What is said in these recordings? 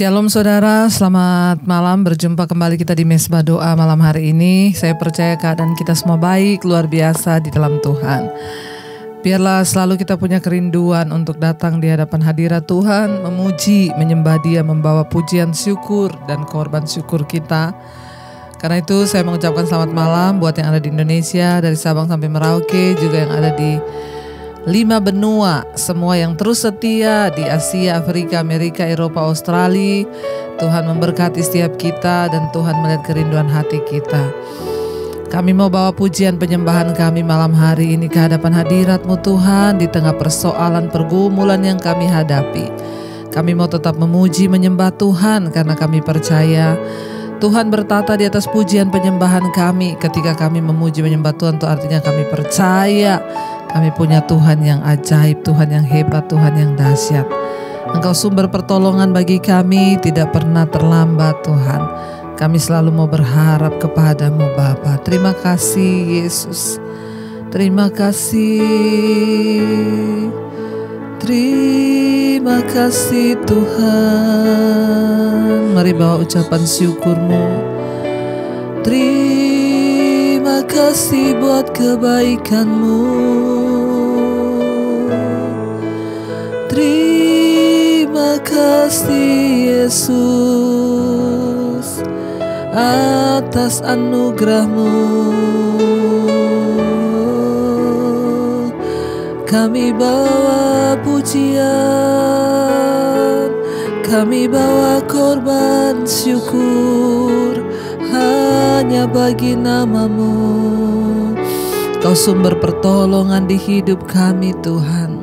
Shalom saudara, selamat malam. Berjumpa kembali kita di Mesbah Doa malam hari ini. Saya percaya keadaan kita semua baik, luar biasa di dalam Tuhan. Biarlah selalu kita punya kerinduan untuk datang di hadapan hadirat Tuhan, memuji, menyembah Dia, membawa pujian syukur dan korban syukur kita. Karena itu saya mengucapkan selamat malam buat yang ada di Indonesia, dari Sabang sampai Merauke, juga yang ada di 5 benua, semua yang terus setia di Asia, Afrika, Amerika, Eropa, Australia. Tuhan memberkati setiap kita dan Tuhan melihat kerinduan hati kita. Kami mau bawa pujian penyembahan kami malam hari ini ke hadapan hadirat-Mu Tuhan, di tengah persoalan pergumulan yang kami hadapi. Kami mau tetap memuji menyembah Tuhan karena kami percaya Tuhan bertata di atas pujian penyembahan kami. Ketika kami memuji menyembah Tuhan, itu artinya kami percaya kami punya Tuhan yang ajaib, Tuhan yang hebat, Tuhan yang dahsyat. Engkau sumber pertolongan bagi kami, tidak pernah terlambat Tuhan. Kami selalu mau berharap kepada-Mu Bapa. Terima kasih Yesus. Terima kasih. Terima kasih Tuhan. Mari bawa ucapan syukur-Mu. Terima kasih buat kebaikan-Mu. Terima kasih Yesus atas anugerah-Mu. Kami bawa pujian, kami bawa korban syukur hanya bagi nama-Mu. Kau sumber pertolongan di hidup kami Tuhan.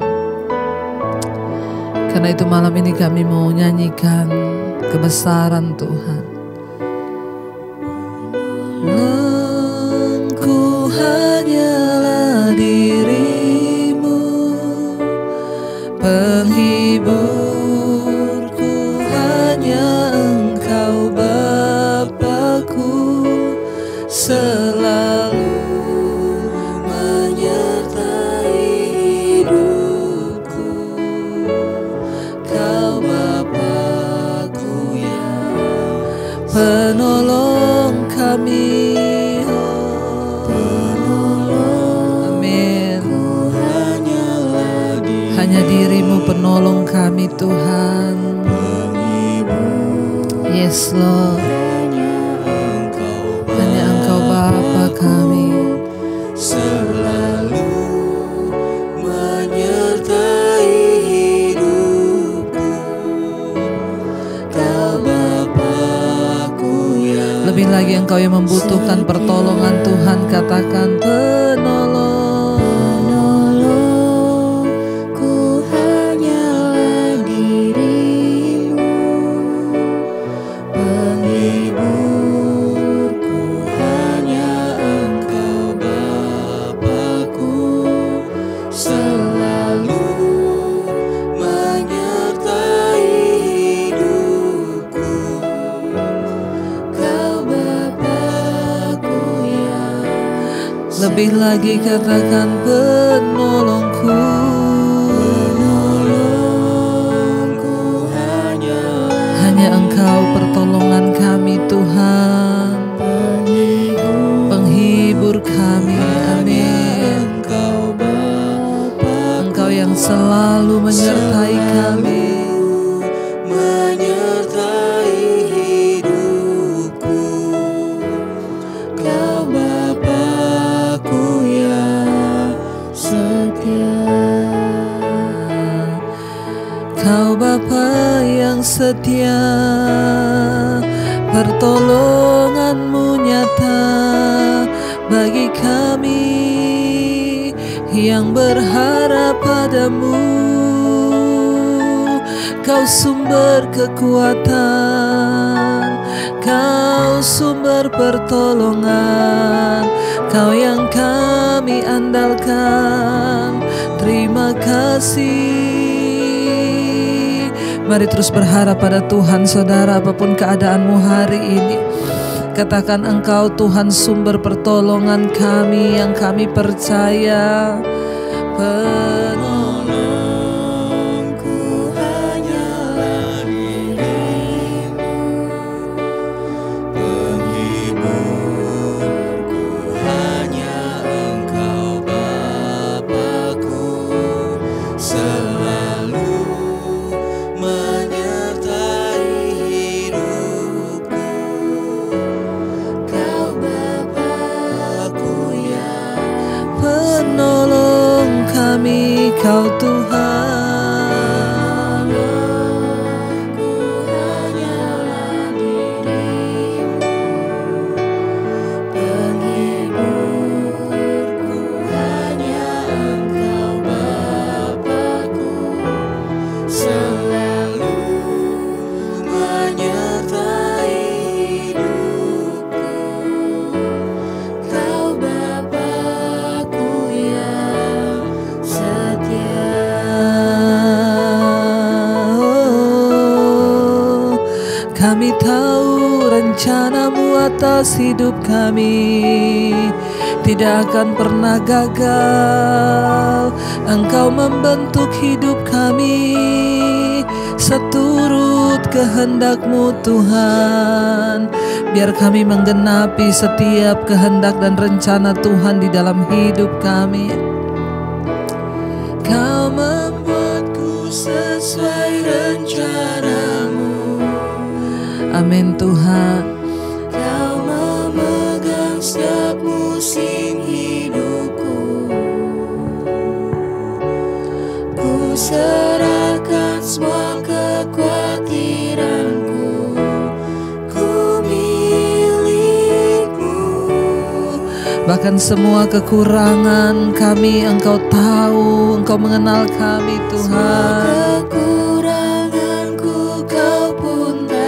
Karena itu malam ini kami mau nyanyikan kebesaran Tuhan. Engkau hanyalah diri-Mu, penghiburku hanya Engkau Bapa-Ku, selalu menyertai hidupku. Kau Bapa-Ku yang penolong kami. Amin. Hanya diri-Mu penolong kami Tuhan. Yes Lord. Hanya Engkau Bapa kami, selalu menyertai hidupku. Kau Bapa-Ku yang lebih lagi Engkau yang membutuhkan pertolongan Tuhan, katakan penolong. Lebih lagi katakan penolongku. Penolongku hanya Engkau pertolongan kami Tuhan, penghibur kami. Amin. Engkau yang selalu menyertai kami. Kau Bapa yang setia, pertolongan-Mu nyata bagi kami yang berharap pada-Mu. Kau sumber kekuatan, Kau sumber pertolongan, Kau yang kami andalkan. Terima kasih. Mari terus berharap pada Tuhan saudara, apapun keadaanmu hari ini. Katakan Engkau Tuhan sumber pertolongan kami yang kami percaya. Penolongku hanyalah diri. Kami tahu rencana-Mu atas hidup kami tidak akan pernah gagal. Engkau membentuk hidup kami seturut kehendak-Mu Tuhan. Biar kami menggenapi setiap kehendak dan rencana Tuhan di dalam hidup kami. Kau membuatku sesuai rencana-Mu. Amin Tuhan. Kau memegang setiap musim hidupku. Ku serahkan semua kekhawatiranku. Ku milik-Mu. Bahkan semua kekurangan kami Engkau tahu, Engkau mengenal kami Tuhan. Kekuranganku Kau pun tahu.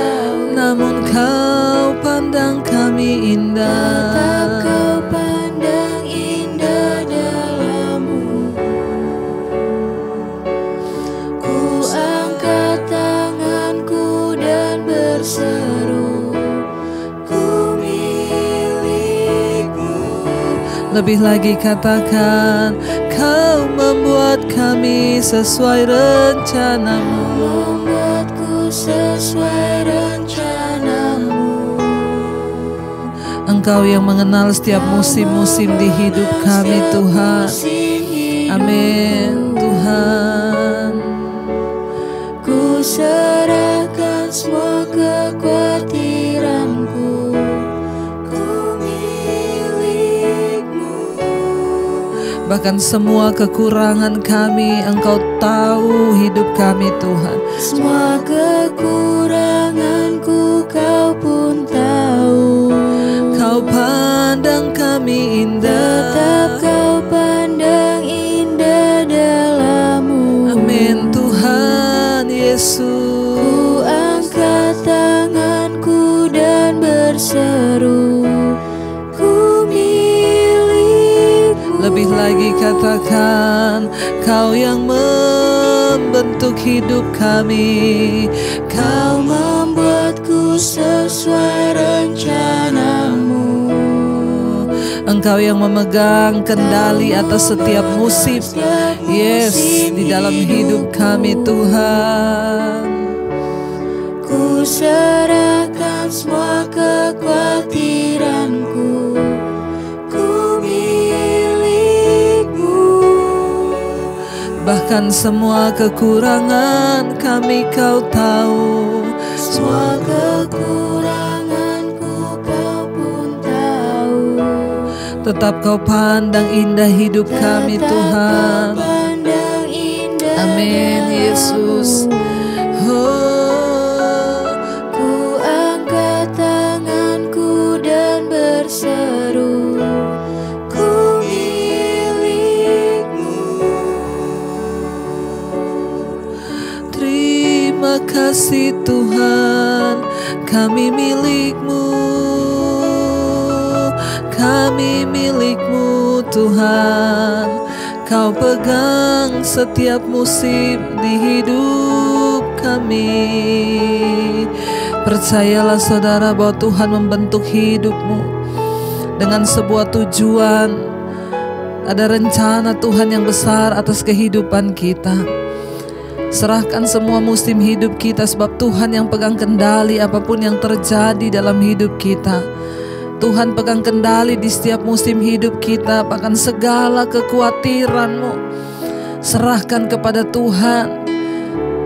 Namun Kau pandang kami indah. Tetap Kau pandang indah dalam-Mu. Ku angkat tanganku dan berseru, ku milik-Mu. Lebih lagi katakan, Kau membuat kami sesuai rencana-Mu. Membuatku sesuai rencana-Mu. Engkau yang mengenal setiap musim-musim di hidup kami Tuhan. Amin Tuhan. Ku serahkan semua kekhawatiranku. Ku milik-Mu. Bahkan semua kekurangan kami Engkau tahu hidup kami Tuhan. Semua kekuranganku Kau pun tahu. Kau pandang kami indah. Tetap Kau pandang indah dalam-Mu. Amin Tuhan Yesus. Ku angkat tanganku dan berseru, ku milik-Mu. Lebih lagi katakan, Kau yang membentuk hidup kami. Kau membuatku sesuai rencana-Mu. Engkau yang memegang kendali atas setiap musim. Yes, di dalam hidup kami Tuhan. Ku serahkan semua kekhawatiranku. Ku milik-Mu. Bahkan semua kekurangan kami Kau tahu. Semua kekuranganku Kau pun tahu. Tetap Kau pandang indah hidup kami Tetap Tuhan. Kau pandang indah Amin Yesus. dalam-Mu. Oh, Ku angkat tanganku dan berseru, ku milik-Mu. terima kasih Tuhan, kami milik-Mu. Kami milik-Mu Tuhan. Kau pegang setiap musim di hidup kami. Percayalah saudara bahwa Tuhan membentuk hidupmu dengan sebuah tujuan. Ada rencana Tuhan yang besar atas kehidupan kita. Serahkan semua musim hidup kita, sebab Tuhan yang pegang kendali apapun yang terjadi dalam hidup kita. Tuhan pegang kendali di setiap musim hidup kita. Bahkan segala kekhawatiranmu serahkan kepada Tuhan.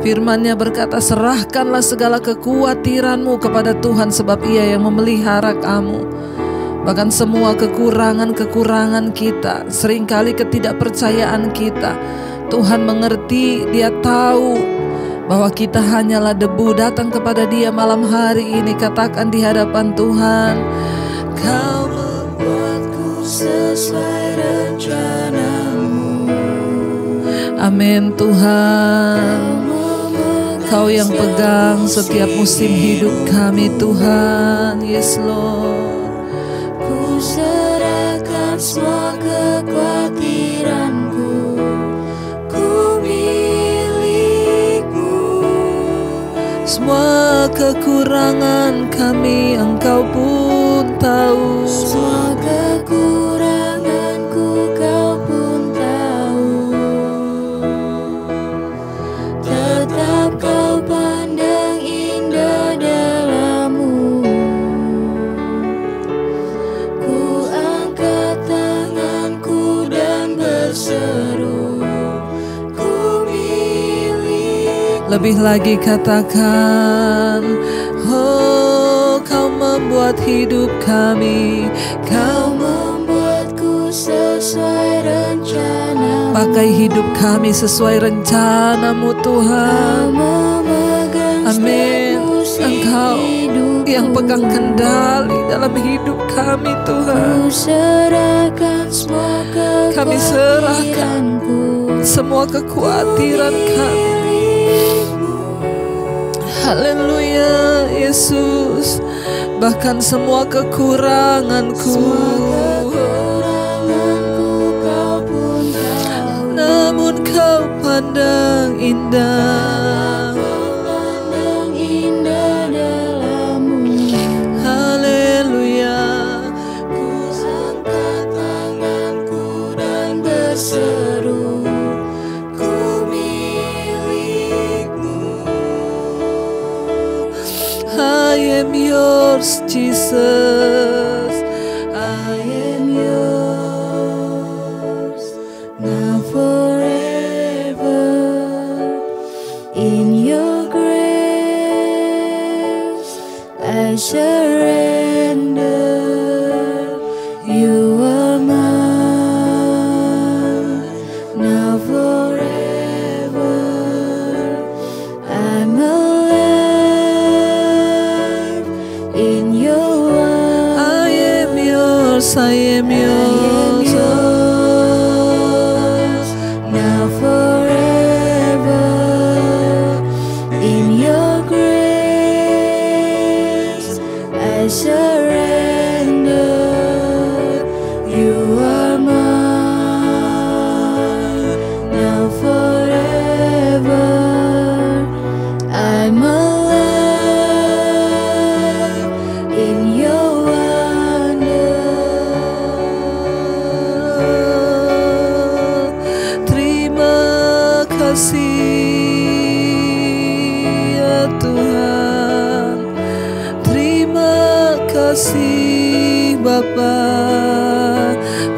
Firman-Nya berkata, serahkanlah segala kekhawatiranmu kepada Tuhan, sebab Ia yang memelihara kamu. Bahkan semua kekurangan-kekurangan kita, seringkali ketidakpercayaan kita, Tuhan mengerti, Dia tahu bahwa kita hanyalah debu. Datang kepada Dia malam hari ini, katakan di hadapan Tuhan, Kau Membuatku sesuai rencana-Mu. amin Tuhan. Kau yang pegang setiap musim hidup kami Tuhan. Yes Lord. Ku serahkan semua kekhawatiranku. Ku milik-Mu. Semua kekurangan kami Engkau pun tahu. Semua kekuranganku Kau pun tahu. Tetap Kau pandang indah dalammu. Ku angkat tanganku dan berseru, ku milik. Lebih lagi katakan, oh Kau membuat hidup kami, Kau Membuatku sesuai rencana. pakai hidup kami sesuai rencana-Mu Tuhan. Memegang Amin. setiap Engkau hidupku. yang pegang kendali dalam hidup kami Tuhan. Ku serahkan semua Kami serahkan kekhawatiranku. semua kekhawatiran kami. Haleluya Yesus. Bahkan semua kekuranganku, Kekuranganku Kau pun tahu. namun Kau pandang indah. Pandang indah dalammu. Haleluya. Ku angkat tanganku dan berseru, ku milik-Mu. I am yours, Jesus. I am yours, now forever. In your grace I surrender. You are mine, now forever. I'm alive in your arms. I am yours, I am yours. Now forever, in your grace I surrender. You are mine. Now forever, I'm alive in your wonder. Terima kasih ya Tuhan. Terima kasih Bapa.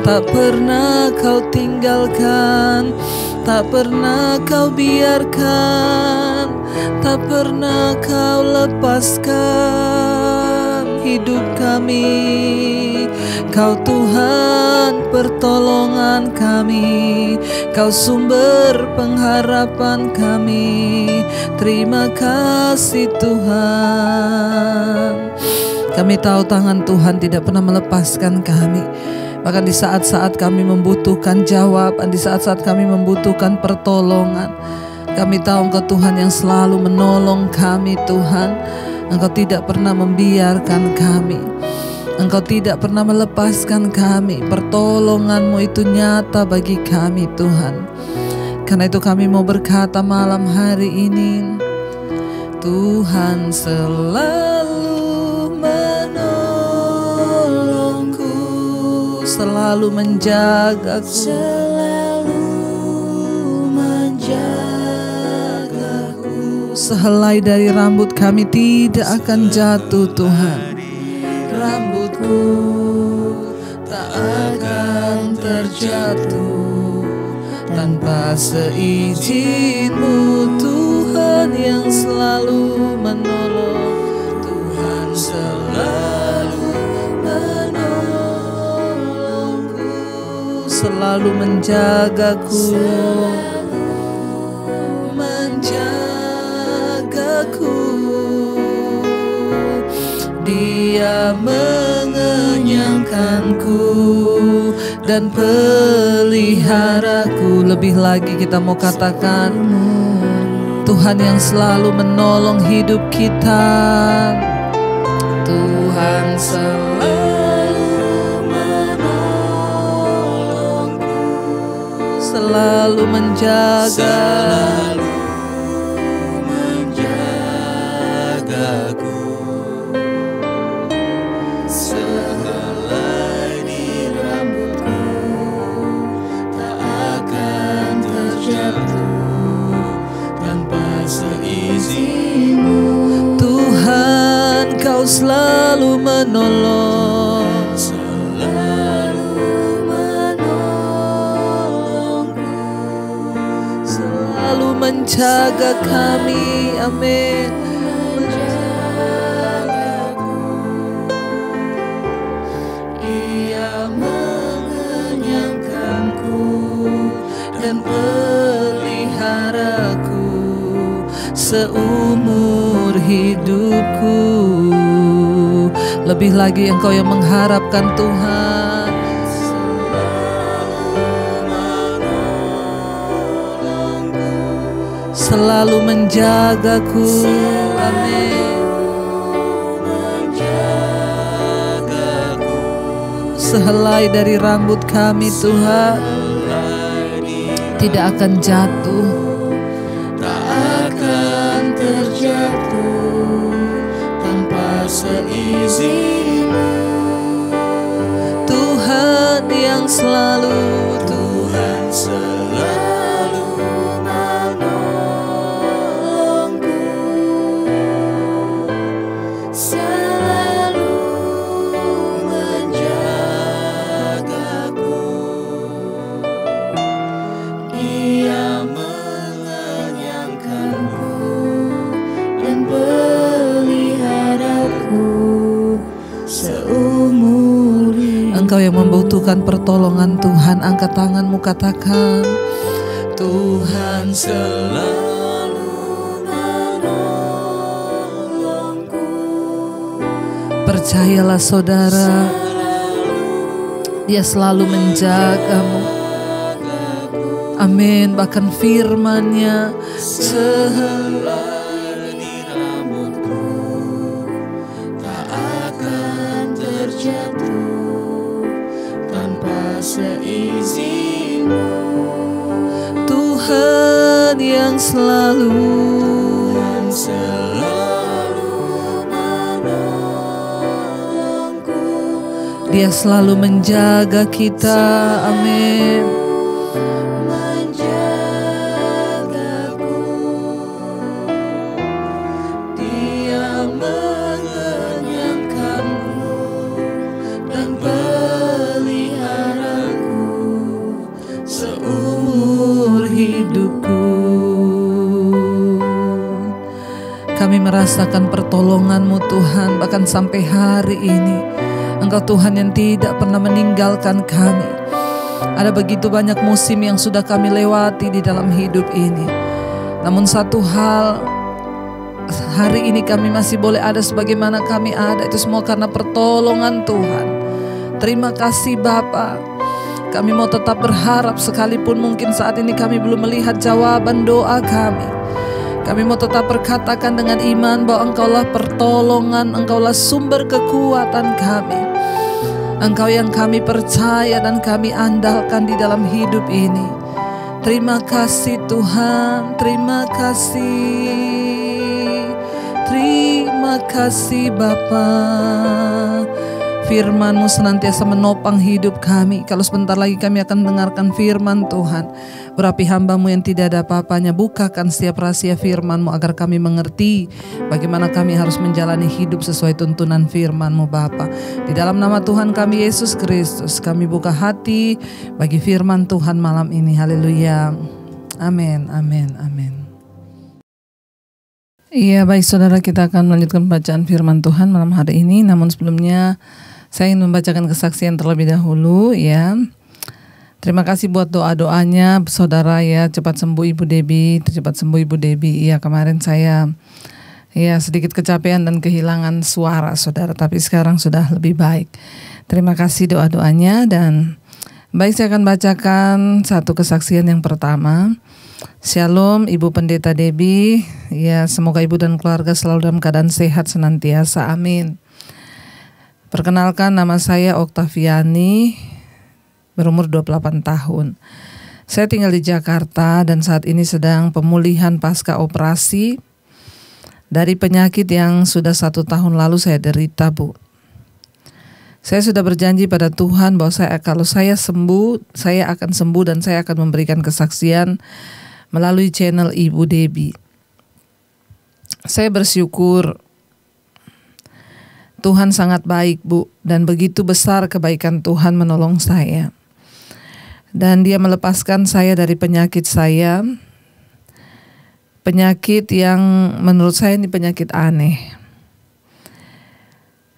Tak pernah Kau tinggalkan, tak pernah Kau biarkan, tak pernah Kau lepaskan hidup kami. Kau Tuhan pertolongan kami, Kau sumber pengharapan kami. Terima kasih Tuhan. Kami tahu tangan Tuhan tidak pernah melepaskan kami. Bahkan di saat-saat kami membutuhkan jawaban, di saat-saat kami membutuhkan pertolongan, kami tahu Engkau Tuhan yang selalu menolong kami Tuhan. Engkau tidak pernah membiarkan kami, Engkau tidak pernah melepaskan kami. Pertolongan-Mu itu nyata bagi kami Tuhan. Karena itu kami mau berkata malam hari ini, Tuhan selalu menolongku, selalu menjagaku, Selalu menjagaku. sehelai dari rambut kami tidak akan jatuh Tuhan. Rambutku tak akan terjatuh tanpa seizin-Mu Tuhan yang selalu menolong. Tuhan selalu menolongku, selalu menjagaku, menjagaku. Dia mengenyangkanku dan peliharaku. Lebih lagi kita mau katakan, Tuhan yang selalu menolong hidup kita. Tuhan selalu menolongku, selalu menjaga, seizin-Mu. Tuhan, Kau selalu menolong, selalu menjaga kami. Amin. Ia mengenyangkanku dan peliharaku seumur hidupku. Lebih lagi engkau yang mengharapkan Tuhan, selalu menjagaku. Amin. Sehelai dari rambut kami Tuhan tidak akan jatuh, terjatuh tanpa seizin-Mu. Tuhan yang selalu menolongku, selalu menjagaku. Ia mengenyangkanku dan peliharaku seumur hidup. Engkau yang membutuhkan pertolongan Tuhan, angkat tanganmu, katakan, Tuhan selalu menolongku. percayalah saudara, Dia selalu menjagamu. Amin. Bahkan firman-Nya, Sehelai di rambutku tak akan terjatuh tanpa seizin-Mu. Tuhan yang selalu menolongku, Dia selalu menjaga kita. Amin. menjagaku. Dia mengenyangkanku dan peliharaku seumur Hidupku, kami merasakan pertolongan-Mu Tuhan, bahkan sampai hari ini Engkau Tuhan yang tidak pernah meninggalkan kami. Ada begitu banyak musim yang sudah kami lewati di dalam hidup ini, namun satu hal, hari ini kami masih boleh ada sebagaimana kami ada, itu semua karena pertolongan Tuhan. Terima kasih Bapa. Kami mau tetap berharap sekalipun mungkin saat ini kami belum melihat jawaban doa kami. Kami mau tetap berkatakan dengan iman bahwa Engkaulah pertolongan, Engkaulah sumber kekuatan kami. Engkau yang kami percaya dan kami andalkan di dalam hidup ini. Terima kasih Tuhan, terima kasih. Terima kasih Bapa. Firman-Mu senantiasa menopang hidup kami. Kalau sebentar lagi kami akan mendengarkan firman Tuhan, urapi hamba-Mu yang tidak ada apa-apanya, bukakan setiap rahasia firman-Mu agar kami mengerti bagaimana kami harus menjalani hidup sesuai tuntunan firman-Mu Bapa. Di dalam nama Tuhan kami Yesus Kristus, kami buka hati bagi firman Tuhan malam ini. Haleluya. Amin, amin, amin. Iya, baik saudara, kita akan melanjutkan bacaan firman Tuhan malam hari ini. Namun sebelumnya saya ingin membacakan kesaksian terlebih dahulu ya. Terima kasih buat doa-doanya saudara ya. Cepat sembuh Ibu Debbie, cepat sembuh Ibu Debbie. Iya, kemarin saya ya sedikit kecapean dan kehilangan suara saudara, tapi sekarang sudah lebih baik. Terima kasih doa-doanya. Dan baik, saya akan bacakan satu kesaksian yang pertama. Shalom Ibu Pendeta Debbie. Ya, semoga Ibu dan keluarga selalu dalam keadaan sehat senantiasa. Amin. Perkenalkan, nama saya Oktaviani, berumur 28 tahun. Saya tinggal di Jakarta dan saat ini sedang pemulihan pasca operasi dari penyakit yang sudah 1 tahun lalu saya derita, Bu. Saya sudah berjanji pada Tuhan bahwa kalau saya sembuh, saya akan sembuh dan saya akan memberikan kesaksian melalui channel Ibu Debbie. Saya bersyukur Tuhan sangat baik, Bu, dan begitu besar kebaikan Tuhan menolong saya. Dan Dia melepaskan saya dari penyakit saya, penyakit yang menurut saya ini penyakit aneh.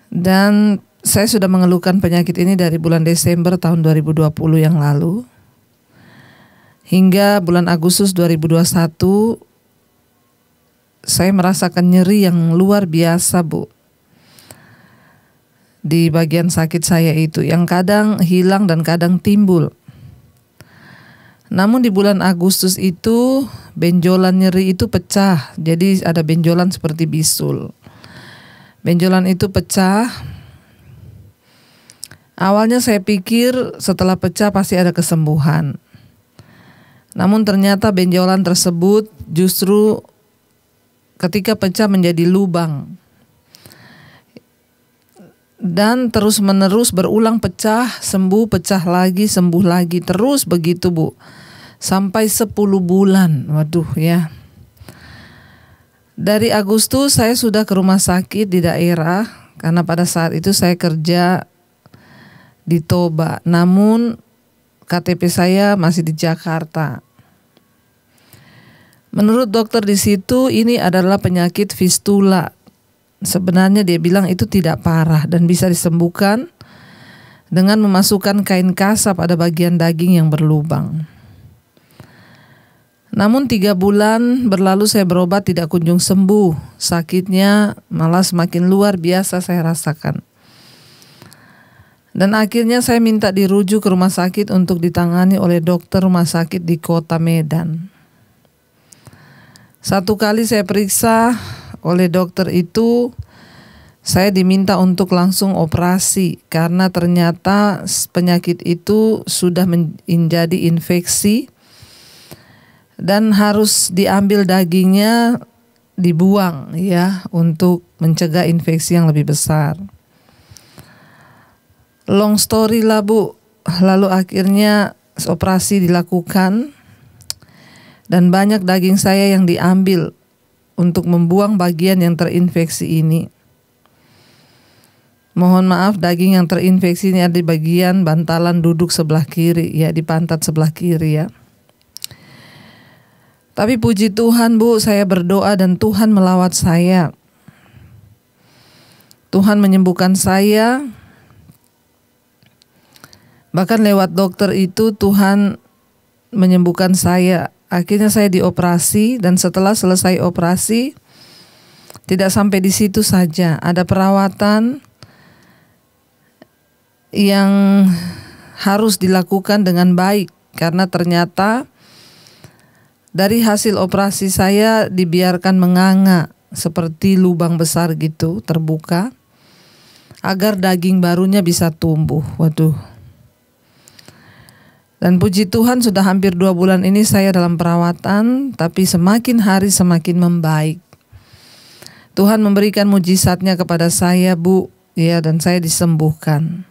Dan saya sudah mengeluhkan penyakit ini dari bulan Desember tahun 2020 yang lalu. Hingga bulan Agustus 2021, saya merasakan nyeri yang luar biasa, Bu. Di bagian sakit saya itu, yang kadang hilang dan kadang timbul. Namun di bulan Agustus itu, benjolan nyeri itu pecah. Jadi ada benjolan seperti bisul. Benjolan itu pecah. Awalnya saya pikir setelah pecah pasti ada kesembuhan. Namun ternyata benjolan tersebut justru ketika pecah menjadi lubang. Dan terus menerus berulang pecah, sembuh, pecah lagi, sembuh lagi. Terus begitu, Bu. Sampai 10 bulan. Waduh ya. Dari Agustus saya sudah ke rumah sakit di daerah. Karena pada saat itu saya kerja di Toba. Namun KTP saya masih di Jakarta. Menurut dokter di situ ini adalah penyakit fistula. Sebenarnya dia bilang itu tidak parah dan bisa disembuhkan dengan memasukkan kain kasap pada bagian daging yang berlubang. Namun 3 bulan berlalu saya berobat tidak kunjung sembuh. Sakitnya malah semakin luar biasa saya rasakan. Dan akhirnya saya minta dirujuk ke rumah sakit untuk ditangani oleh dokter rumah sakit di kota Medan. 1 kali saya periksa oleh dokter itu, saya diminta untuk langsung operasi karena ternyata penyakit itu sudah menjadi infeksi dan harus diambil dagingnya, dibuang ya untuk mencegah infeksi yang lebih besar. Long story lah, Bu. Lalu akhirnya operasi dilakukan dan banyak daging saya yang diambil untuk membuang bagian yang terinfeksi ini. Mohon maaf, daging yang terinfeksi ini ada di bagian bantalan duduk sebelah kiri, ya, di pantat sebelah kiri ya. Tapi puji Tuhan, Bu, saya berdoa dan Tuhan melawat saya. Tuhan menyembuhkan saya. Bahkan lewat dokter itu Tuhan menyembuhkan saya. Akhirnya saya dioperasi dan setelah selesai operasi tidak sampai di situ saja, ada perawatan yang harus dilakukan dengan baik karena ternyata dari hasil operasi saya dibiarkan menganga seperti lubang besar gitu terbuka agar daging barunya bisa tumbuh. Waduh. Dan puji Tuhan sudah hampir 2 bulan ini saya dalam perawatan, tapi semakin hari semakin membaik. Tuhan memberikan mujizatnya kepada saya, Bu, ya, dan saya disembuhkan.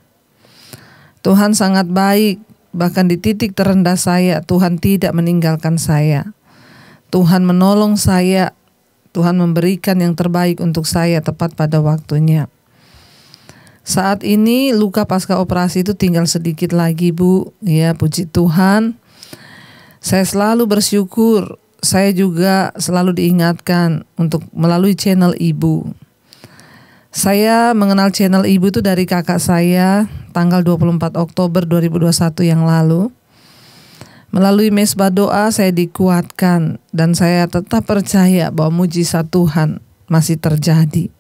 Tuhan sangat baik, bahkan di titik terendah saya, Tuhan tidak meninggalkan saya. Tuhan menolong saya, Tuhan memberikan yang terbaik untuk saya tepat pada waktunya. Saat ini luka pasca operasi itu tinggal sedikit lagi, Bu. Ya, puji Tuhan. Saya selalu bersyukur. Saya juga selalu diingatkan untuk melalui channel Ibu. Saya mengenal channel Ibu itu dari kakak saya tanggal 24 Oktober 2021 yang lalu. Melalui mesbah doa saya dikuatkan dan saya tetap percaya bahwa mujizat Tuhan masih terjadi.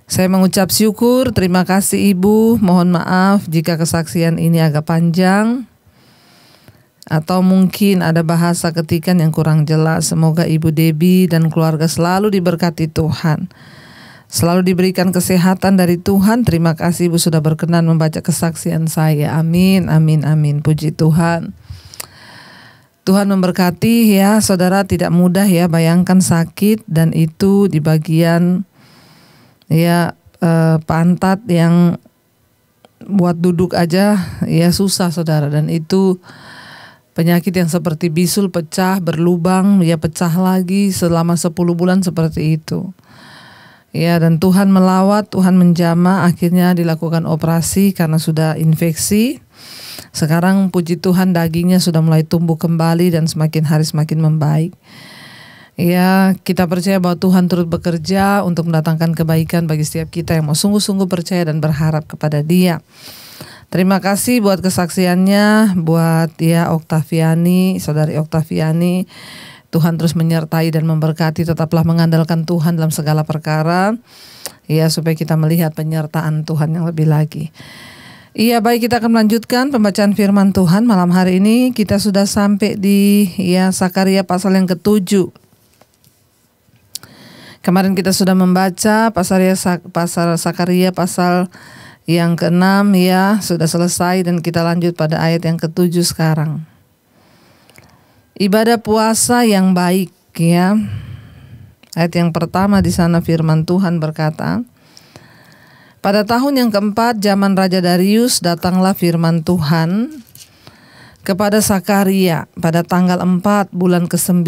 Saya mengucap syukur, terima kasih Ibu. Mohon maaf jika kesaksian ini agak panjang atau mungkin ada bahasa ketikan yang kurang jelas. Semoga Ibu Debbie dan keluarga selalu diberkati Tuhan, selalu diberikan kesehatan dari Tuhan. Terima kasih Ibu sudah berkenan membaca kesaksian saya. Amin, amin, amin. Puji Tuhan. Tuhan memberkati ya, saudara. Tidak mudah ya, bayangkan sakit dan itu di bagian pantat yang buat duduk aja ya susah, saudara. Dan itu Penyakit yang seperti bisul pecah, berlubang, ya pecah lagi selama 10 bulan seperti itu. Ya, dan Tuhan melawat, Tuhan menjamah, akhirnya dilakukan operasi karena sudah infeksi. Sekarang puji Tuhan dagingnya sudah mulai tumbuh kembali dan semakin hari semakin membaik. Ya, kita percaya bahwa Tuhan turut bekerja untuk mendatangkan kebaikan bagi setiap kita yang mau sungguh-sungguh percaya dan berharap kepada Dia. Terima kasih buat kesaksiannya, buat ya Oktaviani, saudari Oktaviani. Tuhan terus menyertai dan memberkati, tetaplah mengandalkan Tuhan dalam segala perkara. Ya, supaya kita melihat penyertaan Tuhan yang lebih lagi. Iya, baik, kita akan melanjutkan pembacaan firman Tuhan malam hari ini. Kita sudah sampai di ya Sakaria pasal yang ke-7. Kemarin kita sudah membaca pasal Sakaria pasal yang ke-6 ya, sudah selesai dan kita lanjut pada ayat yang ke-7 sekarang. Ibadah puasa yang baik ya. Ayat yang pertama di sana firman Tuhan berkata, pada tahun yang keempat zaman Raja Darius datanglah firman Tuhan kepada Sakaria pada tanggal 4 bulan ke-9,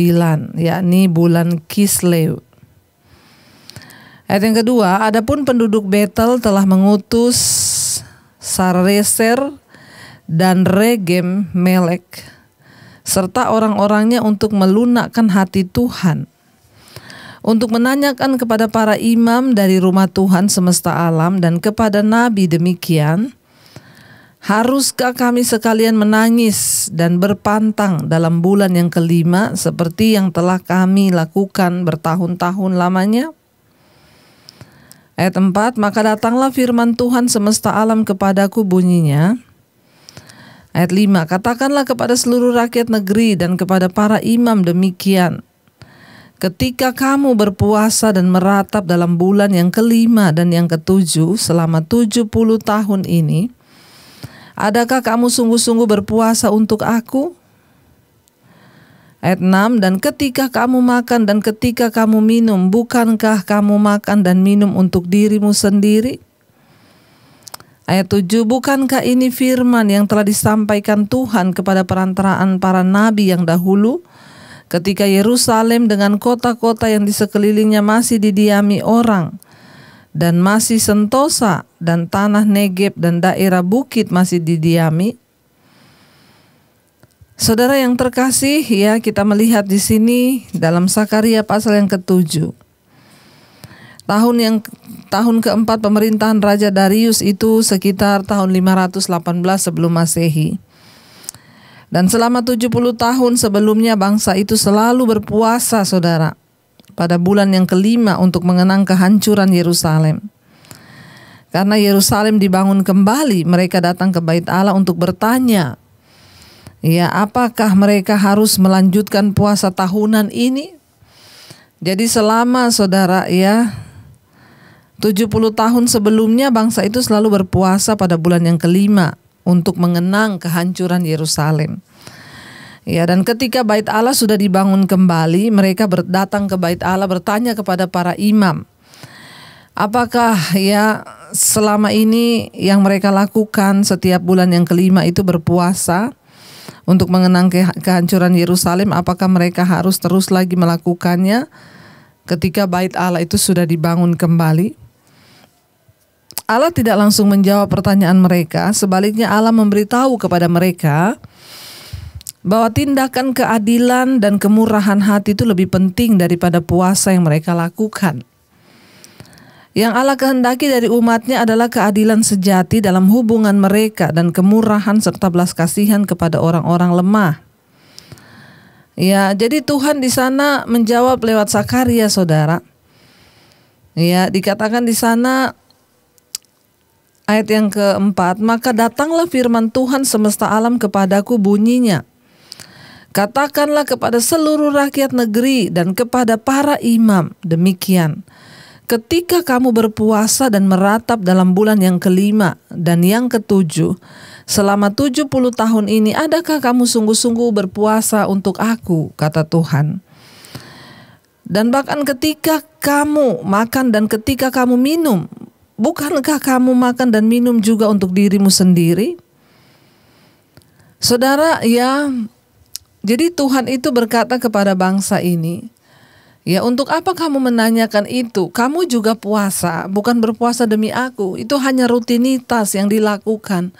yakni bulan Kislew. Ayat yang kedua, adapun penduduk Betel telah mengutus Sareser dan Regem Melek serta orang-orangnya untuk melunakkan hati Tuhan, untuk menanyakan kepada para imam dari rumah Tuhan semesta alam dan kepada nabi demikian, haruskah kami sekalian menangis dan berpantang dalam bulan yang kelima seperti yang telah kami lakukan bertahun-tahun lamanya? Ayat 4, maka datanglah firman Tuhan semesta alam kepadaku bunyinya. Ayat 5, katakanlah kepada seluruh rakyat negeri dan kepada para imam demikian. Ketika kamu berpuasa dan meratap dalam bulan yang kelima dan yang ke-7 selama 70 tahun ini, adakah kamu sungguh-sungguh berpuasa untuk aku? Ayat 6, dan ketika kamu makan dan ketika kamu minum, bukankah kamu makan dan minum untuk dirimu sendiri? Ayat 7, bukankah ini firman yang telah disampaikan Tuhan kepada perantaraan para nabi yang dahulu, ketika Yerusalem dengan kota-kota yang di sekelilingnya masih didiami orang, dan masih sentosa, dan tanah Negeb dan daerah bukit masih didiami? Saudara yang terkasih, ya, kita melihat di sini dalam Sakaria pasal yang ke-7. Tahun keempat pemerintahan Raja Darius itu sekitar tahun 518 sebelum Masehi. Dan selama 70 tahun sebelumnya bangsa itu selalu berpuasa, saudara, pada bulan yang kelima untuk mengenang kehancuran Yerusalem. Karena Yerusalem dibangun kembali, mereka datang ke Bait Allah untuk bertanya, ya, apakah mereka harus melanjutkan puasa tahunan ini? Jadi selama saudara ya 70 tahun sebelumnya bangsa itu selalu berpuasa pada bulan yang kelima untuk mengenang kehancuran Yerusalem. Ya, dan ketika Bait Allah sudah dibangun kembali, mereka datang ke Bait Allah bertanya kepada para imam, apakah ya selama ini yang mereka lakukan setiap bulan yang kelima itu berpuasa untuk mengenang kehancuran Yerusalem, apakah mereka harus terus lagi melakukannya ketika Bait Allah itu sudah dibangun kembali? Allah tidak langsung menjawab pertanyaan mereka, sebaliknya Allah memberitahu kepada mereka bahwa tindakan keadilan dan kemurahan hati itu lebih penting daripada puasa yang mereka lakukan. Yang Allah kehendaki dari umatnya adalah keadilan sejati dalam hubungan mereka dan kemurahan serta belas kasihan kepada orang-orang lemah. Ya, jadi Tuhan di sana menjawab lewat Sakaria, saudara. Ya, dikatakan di sana ayat yang keempat, maka datanglah firman Tuhan semesta alam kepadaku bunyinya. Katakanlah kepada seluruh rakyat negeri dan kepada para imam demikian. Ketika kamu berpuasa dan meratap dalam bulan yang kelima dan yang ke-7, selama 70 tahun ini, adakah kamu sungguh-sungguh berpuasa untuk aku, kata Tuhan. Dan bahkan ketika kamu makan dan ketika kamu minum, bukankah kamu makan dan minum juga untuk dirimu sendiri? Saudara, ya, Jadi Tuhan itu berkata kepada bangsa ini, ya, untuk apa kamu menanyakan itu? Kamu juga puasa, bukan berpuasa demi aku. Itu hanya rutinitas yang dilakukan.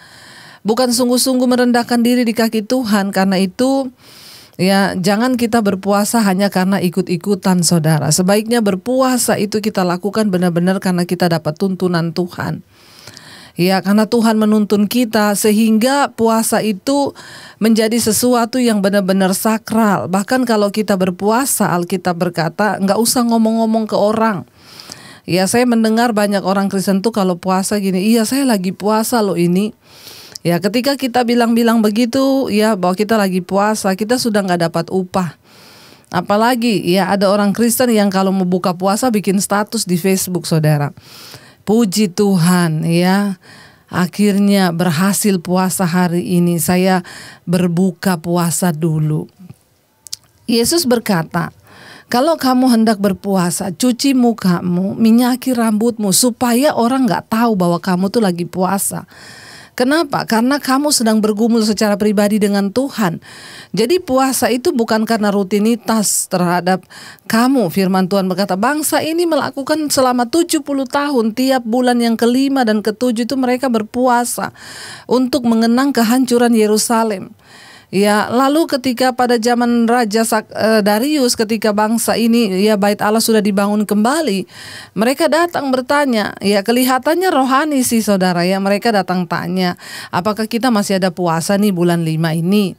Bukan sungguh-sungguh merendahkan diri di kaki Tuhan. Karena itu, ya, jangan kita berpuasa hanya karena ikut-ikutan, saudara. Sebaiknya berpuasa itu kita lakukan benar-benar karena kita dapat tuntunan Tuhan. Ya, karena Tuhan menuntun kita sehingga puasa itu menjadi sesuatu yang benar-benar sakral. Bahkan kalau kita berpuasa, Alkitab berkata, nggak usah ngomong-ngomong ke orang. Ya, saya mendengar banyak orang Kristen tuh kalau puasa gini, iya saya lagi puasa loh ini. Ya, ketika kita bilang-bilang begitu, ya bahwa kita lagi puasa, kita sudah nggak dapat upah. Apalagi ya ada orang Kristen yang kalau mau buka puasa bikin status di Facebook, saudara. Puji Tuhan, ya, akhirnya berhasil puasa hari ini. Saya berbuka puasa dulu. Yesus berkata, kalau kamu hendak berpuasa, cuci mukamu, minyaki rambutmu, supaya orang gak tahu bahwa kamu tuh lagi puasa. Kenapa? Karena kamu sedang bergumul secara pribadi dengan Tuhan. Jadi puasa itu bukan karena rutinitas terhadap kamu. Firman Tuhan berkata, bangsa ini melakukan selama 70 tahun. Tiap bulan yang ke-5 dan ke-7 itu mereka berpuasa untuk mengenang kehancuran Yerusalem. Ya, lalu ketika pada zaman Raja Darius, ketika bangsa ini, ya, Bait Allah sudah dibangun kembali, mereka datang bertanya, ya, kelihatannya rohani sih, saudara, ya, mereka datang tanya, apakah kita masih ada puasa nih bulan 5 ini?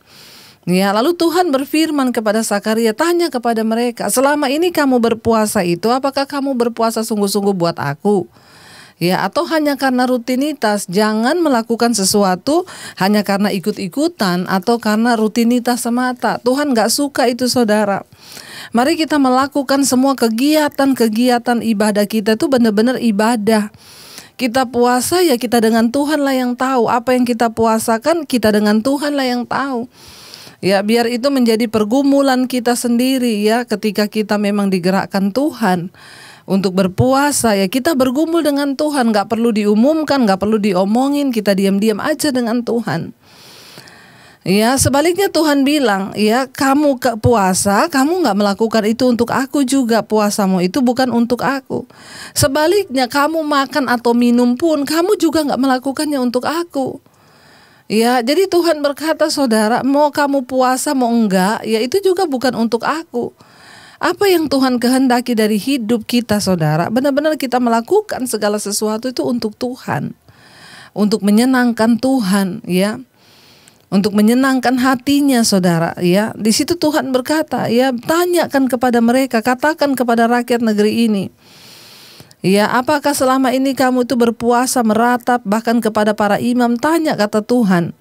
Ya, lalu Tuhan berfirman kepada Zakaria, tanya kepada mereka, selama ini kamu berpuasa itu, apakah kamu berpuasa sungguh-sungguh buat aku? Ya, atau hanya karena rutinitas. Jangan melakukan sesuatu hanya karena ikut-ikutan atau karena rutinitas semata. Tuhan gak suka itu, saudara. Mari kita melakukan semua kegiatan-kegiatan ibadah kita itu benar-benar ibadah. Kita puasa, ya kita dengan Tuhan lah yang tahu. Apa yang kita puasakan, kita dengan Tuhan lah yang tahu. Ya, biar itu menjadi pergumulan kita sendiri, ya, ketika kita memang digerakkan Tuhan untuk berpuasa, ya kita bergumul dengan Tuhan, gak perlu diumumkan, gak perlu diomongin, kita diam-diam aja dengan Tuhan. Ya, sebaliknya Tuhan bilang, ya kamu ke puasa, kamu gak melakukan itu untuk aku juga, puasamu itu bukan untuk aku. Sebaliknya kamu makan atau minum pun, kamu juga gak melakukannya untuk aku. Ya, jadi Tuhan berkata, saudara, mau kamu puasa mau enggak, ya itu juga bukan untuk aku. Apa yang Tuhan kehendaki dari hidup kita, saudara, benar-benar kita melakukan segala sesuatu itu untuk Tuhan, untuk menyenangkan Tuhan, ya, untuk menyenangkan hatinya, saudara, ya. Di situ Tuhan berkata, ya, tanyakan kepada mereka, katakan kepada rakyat negeri ini, ya, apakah selama ini kamu itu berpuasa meratap, bahkan kepada para imam, tanya, kata Tuhan,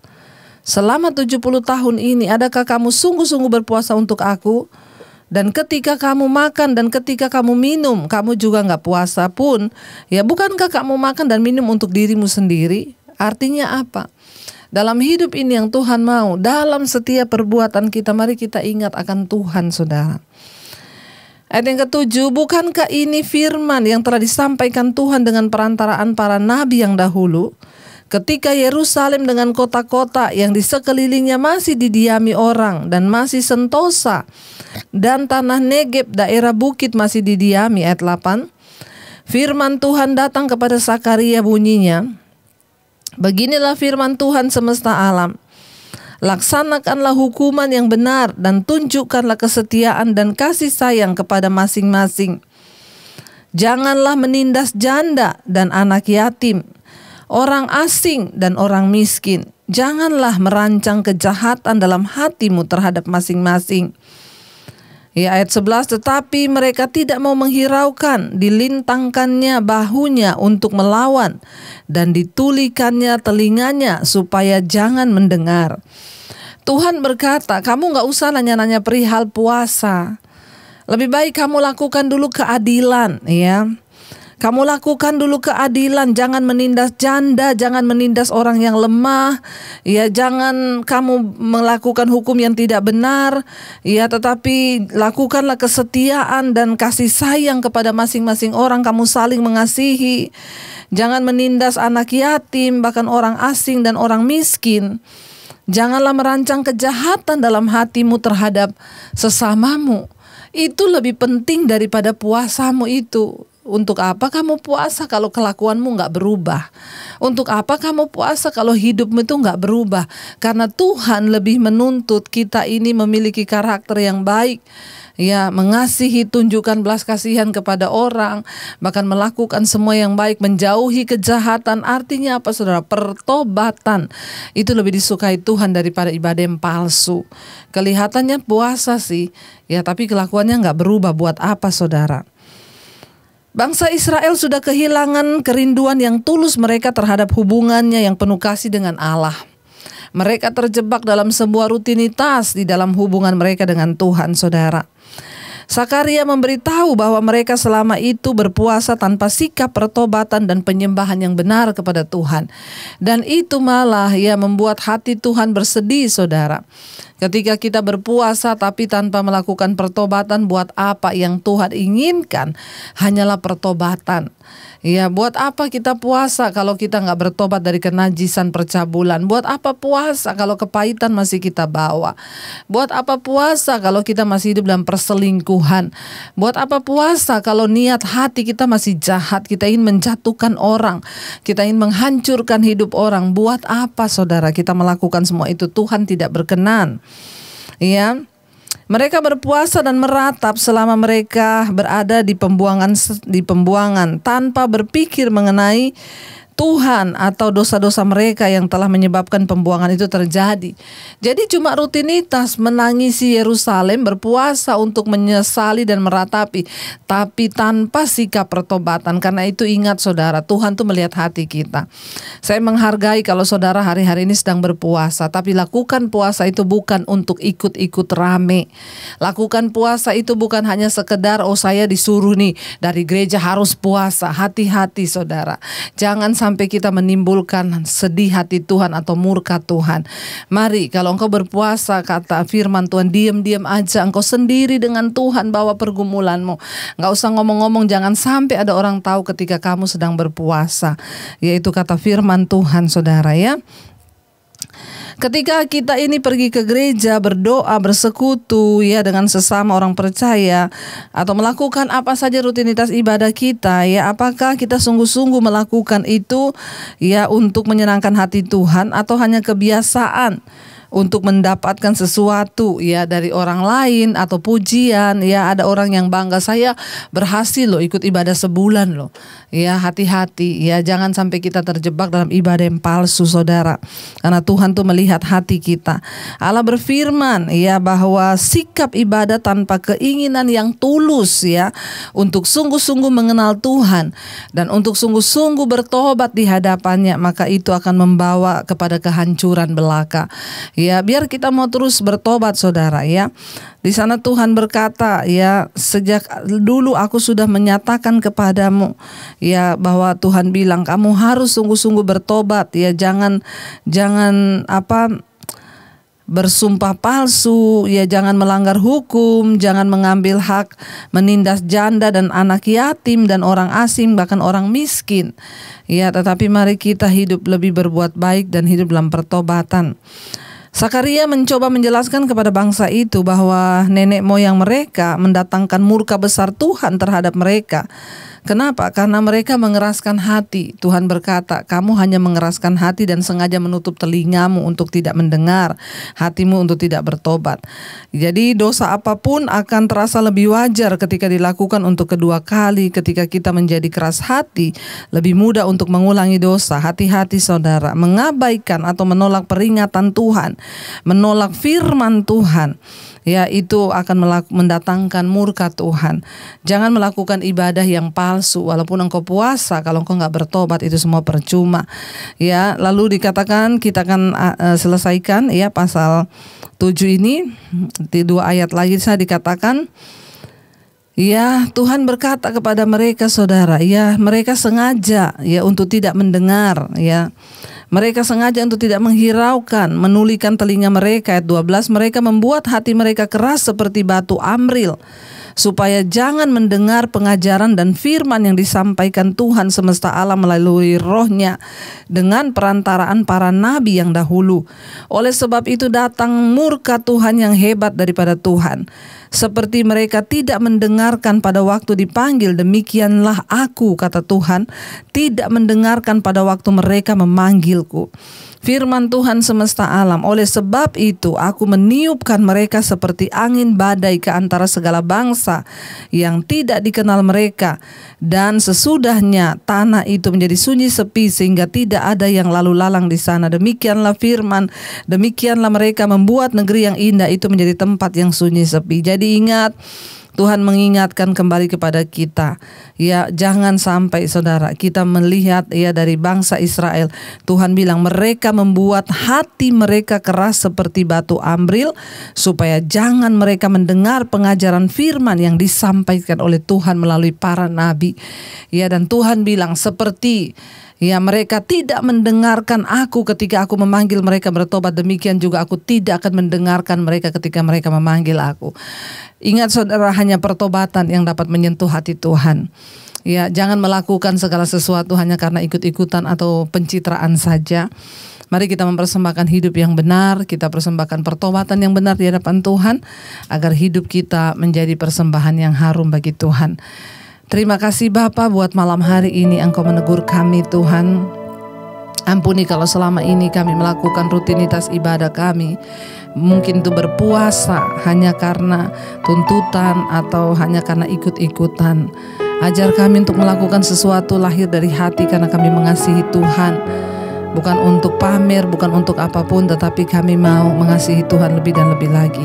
selama 70 tahun ini, adakah kamu sungguh-sungguh berpuasa untuk aku? Dan ketika kamu makan dan ketika kamu minum, kamu juga gak puasa pun. Ya, bukankah kamu makan dan minum untuk dirimu sendiri? Artinya apa? Dalam hidup ini yang Tuhan mau, dalam setiap perbuatan kita, mari kita ingat akan Tuhan, saudara. Ayat yang ke-7, bukankah ini firman yang telah disampaikan Tuhan dengan perantaraan para nabi yang dahulu? Ketika Yerusalem dengan kota-kota yang di sekelilingnya masih didiami orang dan masih sentosa, dan tanah Negeb daerah bukit masih didiami. Ayat 8, firman Tuhan datang kepada Zakaria bunyinya, beginilah firman Tuhan semesta alam, laksanakanlah hukuman yang benar dan tunjukkanlah kesetiaan dan kasih sayang kepada masing-masing. Janganlah menindas janda dan anak yatim, orang asing dan orang miskin. Janganlah merancang kejahatan dalam hatimu terhadap masing-masing. Ya, ayat 11, tetapi mereka tidak mau menghiraukan, dilintangkannya bahunya untuk melawan, dan ditulikannya telinganya supaya jangan mendengar. Tuhan berkata, kamu gak usah nanya-nanya perihal puasa. Lebih baik kamu lakukan dulu keadilan, ya. Kamu lakukan dulu keadilan, jangan menindas janda, jangan menindas orang yang lemah, ya, jangan kamu melakukan hukum yang tidak benar, ya, tetapi lakukanlah kesetiaan dan kasih sayang kepada masing-masing orang, kamu saling mengasihi. Jangan menindas anak yatim, bahkan orang asing dan orang miskin. Janganlah merancang kejahatan dalam hatimu terhadap sesamamu. Itu lebih penting daripada puasamu itu. Untuk apa kamu puasa kalau kelakuanmu nggak berubah? Untuk apa kamu puasa kalau hidupmu itu nggak berubah? Karena Tuhan lebih menuntut kita ini memiliki karakter yang baik, ya, mengasihi, tunjukkan belas kasihan kepada orang, bahkan melakukan semua yang baik, menjauhi kejahatan. Artinya apa, saudara? Pertobatan itu lebih disukai Tuhan daripada ibadah yang palsu. Kelihatannya puasa sih, ya, tapi kelakuannya nggak berubah. Buat apa, saudara? Bangsa Israel sudah kehilangan kerinduan yang tulus mereka terhadap hubungannya yang penuh kasih dengan Allah. Mereka terjebak dalam sebuah rutinitas di dalam hubungan mereka dengan Tuhan, saudara. Sakaria memberitahu bahwa mereka selama itu berpuasa tanpa sikap pertobatan dan penyembahan yang benar kepada Tuhan. Dan itu malah membuat hati Tuhan bersedih, saudara. Ketika kita berpuasa tapi tanpa melakukan pertobatan, buat apa? Yang Tuhan inginkan hanyalah pertobatan. Ya, buat apa kita puasa kalau kita nggak bertobat dari kenajisan percabulan? Buat apa puasa kalau kepahitan masih kita bawa? Buat apa puasa kalau kita masih hidup dalam perselingkuhan? Buat apa puasa kalau niat hati kita masih jahat? Kita ingin menjatuhkan orang, kita ingin menghancurkan hidup orang. Buat apa, saudara, kita melakukan semua itu? Tuhan tidak berkenan. Ya, mereka berpuasa dan meratap selama mereka berada di pembuangan tanpa berpikir mengenai Tuhan atau dosa-dosa mereka yang telah menyebabkan pembuangan itu terjadi. Jadi cuma rutinitas menangisi Yerusalem, berpuasa untuk menyesali dan meratapi, tapi tanpa sikap pertobatan. Karena itu ingat, saudara, Tuhan tuh melihat hati kita. Saya menghargai kalau saudara hari-hari ini sedang berpuasa, tapi lakukan puasa itu bukan untuk ikut-ikut rame. Lakukan puasa itu bukan hanya sekedar, oh saya disuruh nih dari gereja harus puasa. Hati-hati, saudara. Jangan sampai kita menimbulkan sedih hati Tuhan atau murka Tuhan. Mari, kalau engkau berpuasa, kata firman Tuhan, diam-diam aja, engkau sendiri dengan Tuhan, bawa pergumulanmu. Nggak usah ngomong-ngomong, jangan sampai ada orang tahu ketika kamu sedang berpuasa. Yaitu kata firman Tuhan, saudara, ya. Ketika kita ini pergi ke gereja, berdoa, bersekutu ya dengan sesama orang percaya, atau melakukan apa saja rutinitas ibadah kita, ya, apakah kita sungguh-sungguh melakukan itu ya untuk menyenangkan hati Tuhan, atau hanya kebiasaan untuk mendapatkan sesuatu ya dari orang lain, atau pujian? Ya, ada orang yang bangga, saya berhasil loh ikut ibadah sebulan loh. Ya, hati-hati ya, jangan sampai kita terjebak dalam ibadah yang palsu, saudara. Karena Tuhan tuh melihat hati kita. Allah berfirman ya bahwa sikap ibadah tanpa keinginan yang tulus ya, untuk sungguh-sungguh mengenal Tuhan dan untuk sungguh-sungguh bertobat di hadapannya, maka itu akan membawa kepada kehancuran belaka. Ya, biar kita mau terus bertobat, saudara, ya. Di sana Tuhan berkata, ya, sejak dulu aku sudah menyatakan kepadamu, ya, bahwa Tuhan bilang kamu harus sungguh-sungguh bertobat, ya, jangan bersumpah palsu, ya, jangan melanggar hukum, jangan mengambil hak, menindas janda dan anak yatim dan orang asing, bahkan orang miskin. Ya, tetapi mari kita hidup lebih berbuat baik dan hidup dalam pertobatan. Sakaria mencoba menjelaskan kepada bangsa itu bahwa nenek moyang mereka mendatangkan murka besar Tuhan terhadap mereka. Kenapa? Karena mereka mengeraskan hati. Tuhan berkata, kamu hanya mengeraskan hati dan sengaja menutup telingamu untuk tidak mendengar, hatimu untuk tidak bertobat. Jadi dosa apapun akan terasa lebih wajar ketika dilakukan untuk kedua kali. Ketika kita menjadi keras hati, lebih mudah untuk mengulangi dosa. Hati-hati, saudara, mengabaikan atau menolak peringatan Tuhan, menolak firman Tuhan, ya, itu akan mendatangkan murka Tuhan. Jangan melakukan ibadah yang palsu. Walaupun engkau puasa, kalau engkau nggak bertobat, itu semua percuma. Ya, lalu dikatakan, kita akan selesaikan ya pasal 7 ini. Di 2 ayat lagi saya dikatakan, ya, Tuhan berkata kepada mereka, saudara, ya, mereka sengaja ya untuk tidak mendengar, ya. Mereka sengaja untuk tidak menghiraukan, menulikan telinga mereka. Ayat 12, mereka membuat hati mereka keras seperti batu amril, supaya jangan mendengar pengajaran dan firman yang disampaikan Tuhan semesta alam melalui Roh-Nya dengan perantaraan para nabi yang dahulu. Oleh sebab itu datang murka Tuhan yang hebat daripada Tuhan. Seperti mereka tidak mendengarkan pada waktu dipanggil, demikianlah aku, kata Tuhan, tidak mendengarkan pada waktu mereka memanggilku. Firman Tuhan semesta alam, oleh sebab itu aku meniupkan mereka seperti angin badai ke antara segala bangsa yang tidak dikenal mereka. Dan sesudahnya tanah itu menjadi sunyi sepi sehingga tidak ada yang lalu lalang di sana. Demikianlah firman, demikianlah mereka membuat negeri yang indah itu menjadi tempat yang sunyi sepi. Jadi ingat, Tuhan mengingatkan kembali kepada kita, ya, jangan sampai saudara kita melihat ya dari bangsa Israel. Tuhan bilang mereka membuat hati mereka keras seperti batu ambril, supaya jangan mereka mendengar pengajaran firman yang disampaikan oleh Tuhan melalui para nabi. Ya, dan Tuhan bilang seperti ya mereka tidak mendengarkan aku ketika aku memanggil mereka bertobat, demikian juga aku tidak akan mendengarkan mereka ketika mereka memanggil aku. Ingat saudara, hanya pertobatan yang dapat menyentuh hati Tuhan. Ya, jangan melakukan segala sesuatu hanya karena ikut-ikutan atau pencitraan saja. Mari kita mempersembahkan hidup yang benar, kita persembahkan pertobatan yang benar di hadapan Tuhan, agar hidup kita menjadi persembahan yang harum bagi Tuhan. Terima kasih Bapa buat malam hari ini Engkau menegur kami Tuhan. Ampuni kalau selama ini kami melakukan rutinitas ibadah kami, mungkin itu berpuasa hanya karena tuntutan atau hanya karena ikut-ikutan. Ajar kami untuk melakukan sesuatu lahir dari hati karena kami mengasihi Tuhan. Bukan untuk pamer, bukan untuk apapun, tetapi kami mau mengasihi Tuhan lebih dan lebih lagi.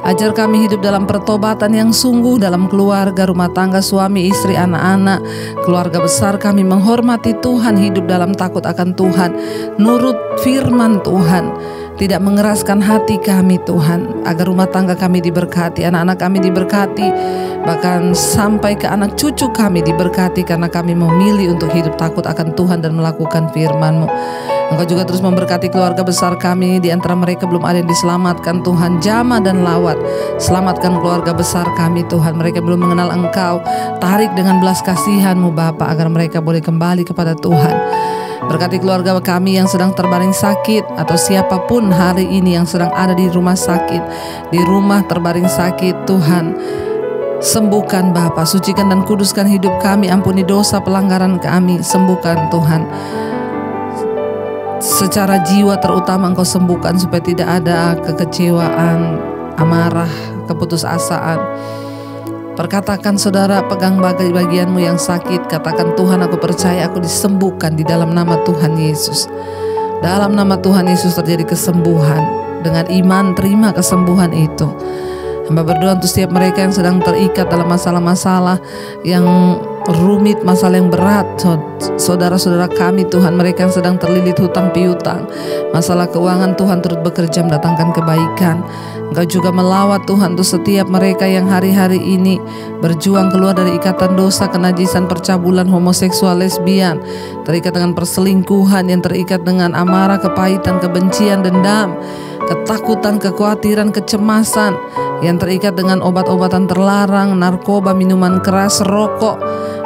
Ajar kami hidup dalam pertobatan yang sungguh dalam keluarga, rumah tangga, suami, istri, anak-anak, keluarga besar kami menghormati Tuhan, hidup dalam takut akan Tuhan, nurut firman Tuhan, tidak mengeraskan hati kami Tuhan, agar rumah tangga kami diberkati, anak-anak kami diberkati, bahkan sampai ke anak cucu kami diberkati karena kami memilih untuk hidup takut akan Tuhan dan melakukan firman-Mu. Engkau juga terus memberkati keluarga besar kami, di antara mereka belum ada yang diselamatkan Tuhan, Jama dan Lawat. Selamatkan keluarga besar kami Tuhan, mereka belum mengenal Engkau. Tarik dengan belas kasihan-Mu Bapa agar mereka boleh kembali kepada Tuhan. Berkati keluarga kami yang sedang terbaring sakit, atau siapapun hari ini yang sedang ada di rumah sakit, di rumah terbaring sakit Tuhan. Sembuhkan Bapa, sucikan dan kuduskan hidup kami, ampuni dosa pelanggaran kami, sembuhkan Tuhan. Secara jiwa terutama Engkau sembuhkan supaya tidak ada kekecewaan, amarah, keputusasaan. Perkatakan saudara, pegang bagian-mu yang sakit, katakan Tuhan aku percaya aku disembuhkan di dalam nama Tuhan Yesus. Dalam nama Tuhan Yesus terjadi kesembuhan. Dengan iman terima kesembuhan itu. Hamba berdoa untuk setiap mereka yang sedang terikat dalam masalah-masalah yang rumit, masalah yang berat, saudara-saudara kami Tuhan, mereka yang sedang terlilit hutang piutang, masalah keuangan, Tuhan turut bekerja mendatangkan kebaikan. Engkau juga melawat Tuhan untuk setiap mereka yang hari-hari ini berjuang keluar dari ikatan dosa, kenajisan, percabulan, homoseksual, lesbian, terikat dengan perselingkuhan, yang terikat dengan amarah, kepahitan, kebencian, dendam, ketakutan, kekhawatiran, kecemasan, yang terikat dengan obat-obatan terlarang, narkoba, minuman keras, rokok,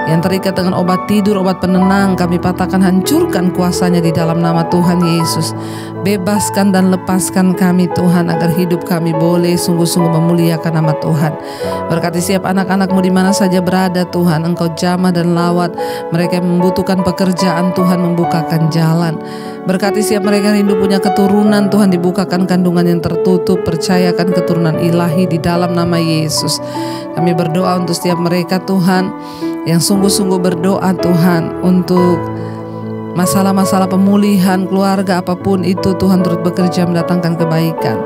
yang terikat dengan obat tidur, obat penenang, kami patahkan, hancurkan kuasanya di dalam nama Tuhan Yesus. Bebaskan dan lepaskan kami Tuhan, agar hidup kami boleh sungguh-sungguh memuliakan nama Tuhan. Berkati siap anak-anak-Mu di mana saja berada Tuhan, Engkau jamah dan lawat mereka yang membutuhkan pekerjaan, Tuhan membukakan jalan. Berkati siap mereka yang rindu punya keturunan, Tuhan dibukakan kandungan yang tertutup, percayakan keturunan ilahi di dalam nama Yesus. Kami berdoa untuk setiap mereka Tuhan yang sungguh-sungguh berdoa Tuhan untuk masalah-masalah pemulihan keluarga, apapun itu Tuhan turut bekerja mendatangkan kebaikan.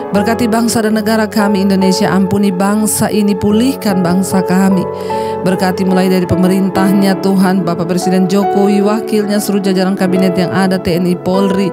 Berkati bangsa dan negara kami Indonesia, ampuni bangsa ini, pulihkan bangsa kami. Berkati mulai dari pemerintahnya Tuhan, Bapak Presiden Jokowi, wakilnya, seluruh jajaran kabinet yang ada, TNI, Polri,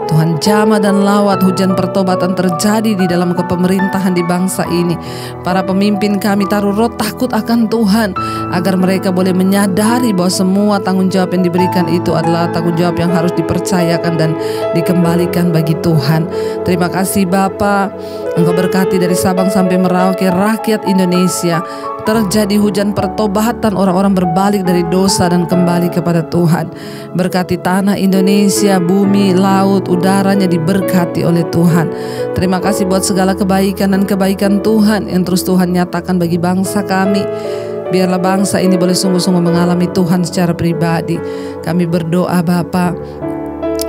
Tuhan jamah dan lawat, hujan pertobatan terjadi di dalam kepemerintahan di bangsa ini. Para pemimpin kami taruh roh takut akan Tuhan, agar mereka boleh menyadari bahwa semua tanggung jawab yang diberikan itu adalah segala tanggung jawab yang harus dipercayakan dan dikembalikan bagi Tuhan. Terima kasih Bapa, Engkau berkati dari Sabang sampai Merauke rakyat Indonesia. Terjadi hujan pertobatan, orang-orang berbalik dari dosa dan kembali kepada Tuhan. Berkati tanah Indonesia, bumi, laut, udaranya diberkati oleh Tuhan. Terima kasih buat segala kebaikan dan kebaikan Tuhan yang terus Tuhan nyatakan bagi bangsa kami. Biarlah bangsa ini boleh sungguh-sungguh mengalami Tuhan secara pribadi. Kami berdoa Bapa,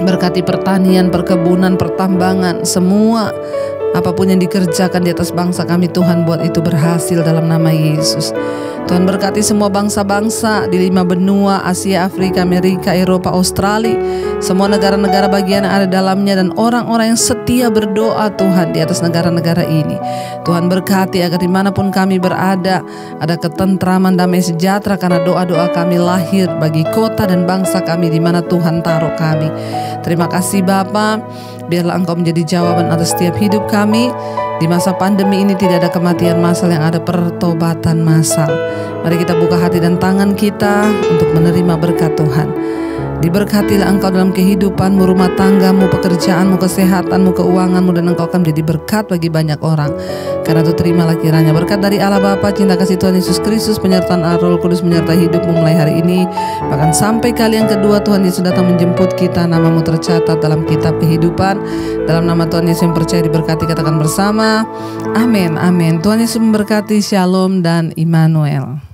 berkati pertanian, perkebunan, pertambangan, semua apapun yang dikerjakan di atas bangsa kami, Tuhan buat itu berhasil dalam nama Yesus. Tuhan berkati semua bangsa-bangsa di 5 benua, Asia, Afrika, Amerika, Eropa, Australia, semua negara-negara bagian yang ada dalamnya, dan orang-orang yang setia berdoa Tuhan di atas negara-negara ini. Tuhan berkati agar dimanapun kami berada, ada ketentraman, damai sejahtera, karena doa-doa kami lahir bagi kota dan bangsa kami di mana Tuhan taruh kami. Terima kasih Bapa, biarlah Engkau menjadi jawaban atas setiap hidup kami. Di masa pandemi ini tidak ada kematian massal, yang ada pertobatan massal. Mari kita buka hati dan tangan kita untuk menerima berkat Tuhan. Diberkatilah Engkau dalam kehidupanmu, rumah tanggamu, pekerjaanmu, kesehatanmu, keuanganmu, dan Engkau akan menjadi berkat bagi banyak orang. Karena itu terimalah kiranya berkat dari Allah Bapa, cinta kasih Tuhan Yesus Kristus, penyertaan Roh Kudus menyertai hidupmu mulai hari ini, bahkan sampai kali yang kedua Tuhan Yesus datang menjemput kita. Namamu tercatat dalam kitab kehidupan. Dalam nama Tuhan Yesus yang percaya diberkati, katakan bersama, amin, amin. Tuhan Yesus memberkati, shalom dan Immanuel.